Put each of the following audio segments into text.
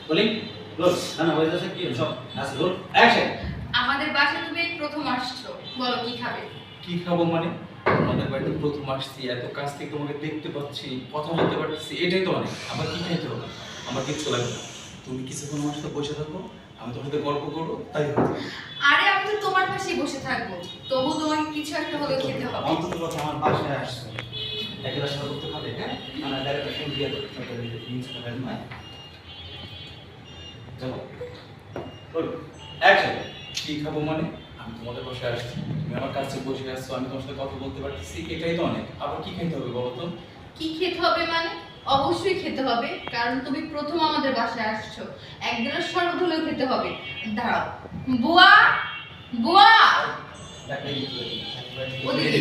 Rolling role না হয়ে যাচ্ছে কি সব আস রোল অ্যাকশন। আমাদের বাসায় তুমি এই প্রথম আসছো, বলো কি খাবে? কি খাবো মানে? তোমাদের বাড়িতে প্রথম আসছি, এত কাছ থেকে তোমাকে দেখতে পাচ্ছি, কথা বলতে পারতেছি, এটাই তো অনেক। আবার কি খাইতে হবে? আমার কিচ্ছু লাগবে না। তুমি কিছুক্ষণ আমার সাথে বসে থাকো, আমি তোমার সাথে গল্প করবো, তাই হবে। আরে আমি তো তোমার পাশেই বসে থাকবো, তবু তোমাকে কিছু একটা হলে খেতে হবে। অন্তত কথা আমার বাসায় আসছে একলা শরবত খাবে হ্যাঁ মানে ডাইরেক্ট ফোন দিয়ে দাও ছোট জিনিস খাবে না চলো রোল অ্যাকশন। কি খাবো মানে? আমি তোমাদের বাসায় আসছি, তুমি আমার কাছে বসে আসছো, আমি তোমার সাথে কথা বলতে পারতেছি, এটাই তো অনেক। আবার কি খাইতে হবে বলো তো? কি খেতে হবে মানে? অবশ্যই খেতে হবে, কারণ তুমি প্রথম আমাদের বাসায় আসছো। এক গ্লাস শরবত হলেও খেতে হবে। দাঁড়াও, বুয়া বুয়া, ডাক্তার ওদিকে।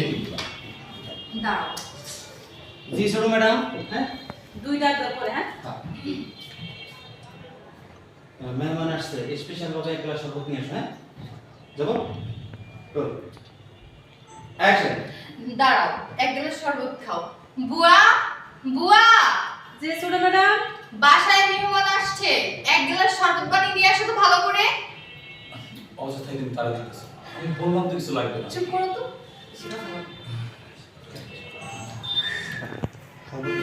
দাঁড়াও। জি ছোট ম্যাডাম হ্যাঁ দুই ডাক্তার পরে হ্যাঁ মেহমান আসছে স্পেশাল ভাবে এক গ্লাস শরবত নিয়ে আসো হ্যাঁ যাবো রোল অ্যাকশন। দাঁড়াও, এক গ্লাস শরবত খাও। বুয়া বুয়া, যে ছোট ম্যাডাম বাসায় মেহমান আসছে, এক গ্লাস শরবত পানি নিয়ে আসো তো ভালো করে। অযথাই তুমি তারা দিতেছো, আমি বললাম তো কিছু লাগবে না। চুপ করো তো।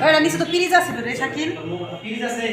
ওরা নিচে তো ফ্রিজ আছে রে শাকিল প্লিজ আছে